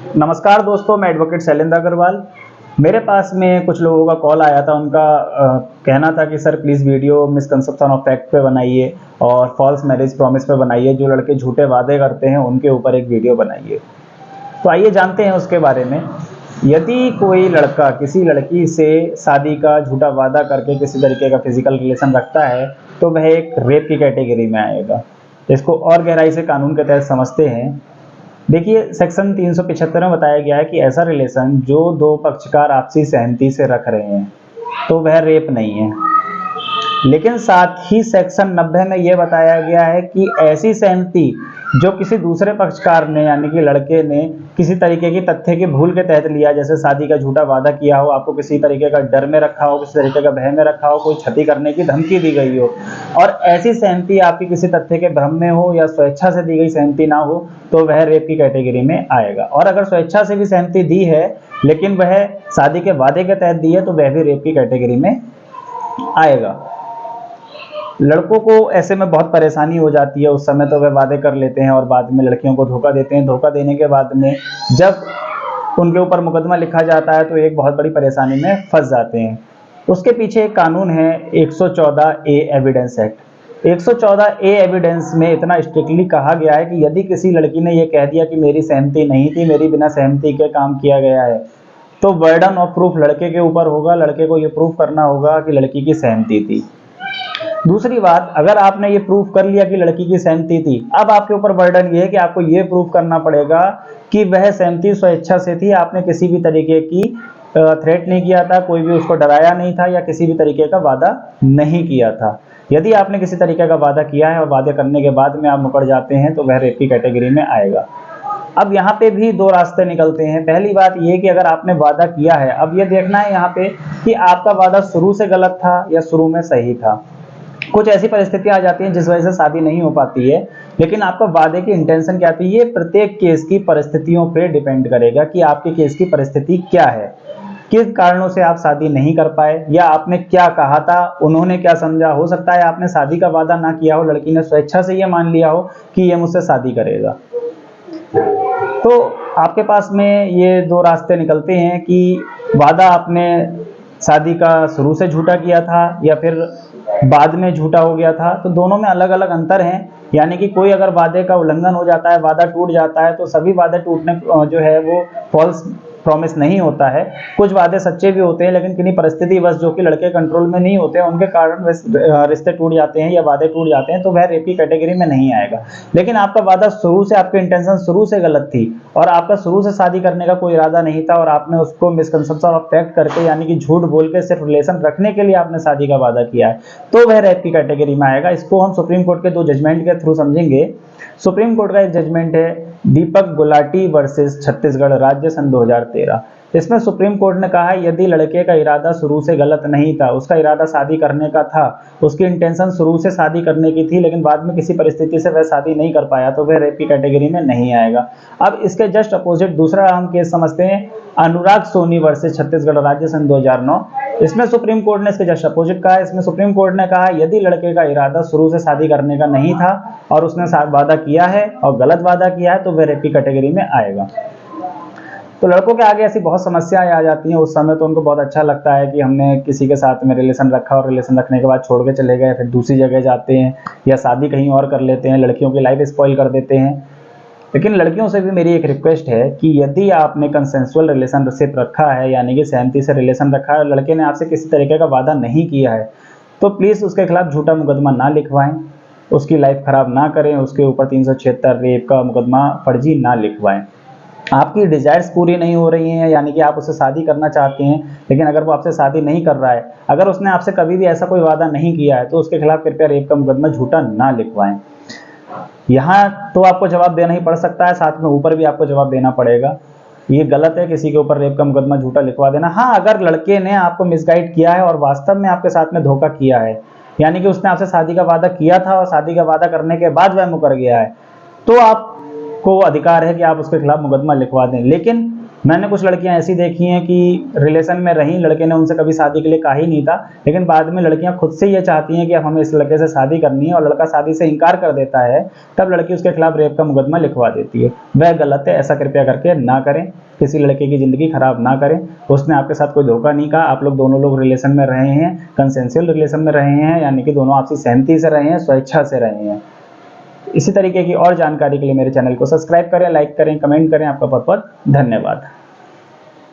नमस्कार दोस्तों, मैं एडवोकेट शैलेंद्र अग्रवाल। मेरे पास में कुछ लोगों का कॉल आया था। उनका कहना था कि sir please video misconception of fact पे बनाइए और फॉल्स मैरिज प्रॉमिस पे बनाइए। जो लड़के झूठे वादे करते हैं उनके ऊपर एक वीडियो बनाइए। तो आइए जानते हैं उसके बारे में। यदि कोई लड़का किसी लड़की से शादी का झूठा वादा करके किसी तरीके का फिजिकल रिलेशन रखता है तो वह एक रेप की कैटेगरी में आएगा। इसको और गहराई से कानून के तहत समझते हैं। देखिए, सेक्शन 375 में बताया गया है कि ऐसा रिलेशन जो दो पक्षकार आपसी सहमति से रख रहे हैं तो वह रेप नहीं है। लेकिन साथ ही सेक्शन 90 में यह बताया गया है कि ऐसी सहमति जो किसी दूसरे पक्षकार ने यानी कि लड़के ने किसी तरीके की तथ्य की भूल के तहत लिया, जैसे शादी का झूठा वादा किया हो, आपको किसी तरीके का डर में रखा हो, किसी तरीके का भय में रखा हो, कोई क्षति करने की धमकी दी गई हो और ऐसी सहमति आपकी किसी तथ्य के भ्रम में हो या स्वेच्छा से दी गई सहमति ना हो तो वह रेप की कैटेगरी में आएगा। और अगर स्वेच्छा से भी सहमति दी है लेकिन वह शादी के वादे के तहत दी है तो वह भी रेप की कैटेगरी में आएगा। लड़कों को ऐसे में बहुत परेशानी हो जाती है। उस समय तो वे वादे कर लेते हैं और बाद में लड़कियों को धोखा देते हैं। धोखा देने के बाद में जब उनके ऊपर मुकदमा लिखा जाता है तो एक बहुत बड़ी परेशानी में फंस जाते हैं। उसके पीछे एक कानून है 114A evidence act. 114A evidence में इतना स्ट्रिक्टली कहा गया है कि यदि किसी लड़की ने यह कह दिया कि मेरी सहमति नहीं थी, मेरी बिना सहमति के काम किया गया है, तो बर्डन ऑफ प्रूफ लड़के के ऊपर होगा। लड़के को यह प्रूफ करना होगा कि लड़की की सहमति थी। दूसरी बात, अगर आपने ये प्रूफ कर लिया कि लड़की की सहमति थी, अब आपके ऊपर बर्डन ये है कि आपको ये प्रूफ करना पड़ेगा कि वह सहमति स्वेच्छा से थी। आपने किसी भी तरीके की थ्रेट नहीं किया था, कोई भी उसको डराया नहीं था या किसी भी तरीके का वादा नहीं किया था। यदि आपने किसी तरीके का वादा किया है और वादे करने के बाद में आप मुकर जाते हैं तो वह रेप की कैटेगरी में आएगा। अब यहाँ पे भी दो रास्ते निकलते हैं। पहली बात ये कि अगर आपने वादा किया है, अब ये देखना है यहाँ पे कि आपका वादा शुरू से गलत था या शुरू में सही था। कुछ ऐसी परिस्थितियां आ जाती हैं जिस वजह से शादी नहीं हो पाती है, लेकिन आपका वादे की इंटेंशन क्या थी, ये प्रत्येक केस की परिस्थितियों पे डिपेंड करेगा कि आपके केस की परिस्थिति क्या है, किस कारणों से आप शादी नहीं कर पाए या आपने क्या कहा था, उन्होंने क्या समझा। हो सकता है आपने शादी का वादा ना किया हो, लड़की ने स्वेच्छा से ये मान लिया हो कि ये मुझसे शादी करेगा। तो आपके पास में ये दो रास्ते निकलते हैं कि वादा आपने शादी का शुरू से झूठा किया था या फिर बाद में झूठा हो गया था। तो दोनों में अलग अलग अंतर हैं। यानी कि कोई अगर वादे का उल्लंघन हो जाता है, वादा टूट जाता है, तो सभी वादे टूटने जो है वो फॉल्स प्रॉमिस नहीं होता है। कुछ वादे सच्चे भी होते हैं लेकिन किन्हीं परिस्थिति बस जो कि लड़के कंट्रोल में नहीं होते हैं, उनके कारण रिश्ते टूट जाते हैं या वादे टूट जाते हैं, तो वह रेप की कैटेगरी में नहीं आएगा। लेकिन आपका वादा शुरू से, आपकी इंटेंशन शुरू से गलत थी और आपका शुरू से शादी करने का कोई इरादा नहीं था और आपने उसको मिसकंसेप्शन ऑफ फैक्ट करके यानी कि झूठ बोल के सिर्फ रिलेशन रखने के लिए आपने शादी का वादा किया है, तो वह रेप की कैटेगरी में आएगा। इसको हम सुप्रीम कोर्ट के दो जजमेंट के थ्रू समझेंगे। सुप्रीम कोर्ट का एक जजमेंट है दीपक गुलाटी वर्सेस छत्तीसगढ़ राज्य सन 2013। इसमें सुप्रीम कोर्ट ने कहा है यदि लड़के का इरादा शुरू से गलत नहीं था, उसका इरादा शादी करने का था, उसकी इंटेंशन शुरू से शादी करने की थी लेकिन बाद में किसी परिस्थिति से वह शादी नहीं कर पाया, तो वह रेप की कैटेगरी में नहीं आएगा। अब इसके जस्ट अपोजिट दूसरा हम केस समझते हैं अनुराग सोनी वर्सेस छत्तीसगढ़ राज्य सन 2009। इसमें सुप्रीम कोर्ट ने इसके जस्ट अपोजिट कहा। इसमें सुप्रीम कोर्ट ने कहा यदि लड़के का इरादा शुरू से शादी करने का नहीं था और उसने वादा किया है और गलत वादा किया है तो वह रेप की कैटेगरी में आएगा। तो लड़कों के आगे ऐसी बहुत समस्याएं आ जाती हैं। उस समय तो उनको बहुत अच्छा लगता है कि हमने किसी के साथ में रिलेशन रखा और रिलेशन रखने के बाद छोड़ के चले गए, फिर दूसरी जगह जाते हैं या शादी कहीं और कर लेते हैं, लड़कियों की लाइफ स्पॉइल कर देते हैं। लेकिन लड़कियों से भी मेरी एक रिक्वेस्ट है कि यदि आपने कंसेंसुअल रिलेशनशिप रखा है यानी कि सहमति से रिलेशन रखा है, लड़के ने आपसे किसी तरीके का वादा नहीं किया है, तो प्लीज़ उसके खिलाफ झूठा मुकदमा ना लिखवाएं, उसकी लाइफ खराब ना करें, उसके ऊपर 376 रेप का मुकदमा फर्जी ना लिखवाएं। आपकी डिजायर्स पूरी नहीं हो रही हैं यानी कि आप उससे शादी करना चाहते हैं लेकिन अगर वो आपसे शादी नहीं कर रहा है, अगर उसने आपसे कभी भी ऐसा कोई वादा नहीं किया है, तो उसके खिलाफ कृपया रेप का मुकदमा झूठा ना लिखवाएं। यहाँ तो आपको जवाब देना ही पड़ सकता है, साथ में ऊपर भी आपको जवाब देना पड़ेगा। ये गलत है किसी के ऊपर रेप का मुकदमा झूठा लिखवा देना। हाँ, अगर लड़के ने आपको मिसगाइड किया है और वास्तव में आपके साथ में धोखा किया है, यानी कि उसने आपसे शादी का वादा किया था और शादी का वादा करने के बाद वह मुकर गया है, तो आप को अधिकार है कि आप उसके खिलाफ मुकदमा लिखवा दें। लेकिन मैंने कुछ लड़कियां ऐसी देखी हैं कि रिलेशन में रहीं, लड़के ने उनसे कभी शादी के लिए कहा ही नहीं था, लेकिन बाद में लड़कियां खुद से ये चाहती हैं कि अब हमें इस लड़के से शादी करनी है और लड़का शादी से इनकार कर देता है, तब लड़की उसके खिलाफ रेप का मुकदमा लिखवा देती है। वह गलत है, ऐसा कृपया करके ना करें, किसी लड़के की ज़िंदगी खराब ना करें। उसने आपके साथ कोई धोखा नहीं कहा, आप लोग दोनों लोग रिलेशन में रहे हैं, कंसेंसुअल रिलेशन में रहे हैं, यानी कि दोनों आपसी सहमति से रहे हैं, स्वेच्छा से रहे हैं। इसी तरीके की और जानकारी के लिए मेरे चैनल को सब्सक्राइब करें, लाइक करें, कमेंट करें। आपका बहुत बहुत धन्यवाद।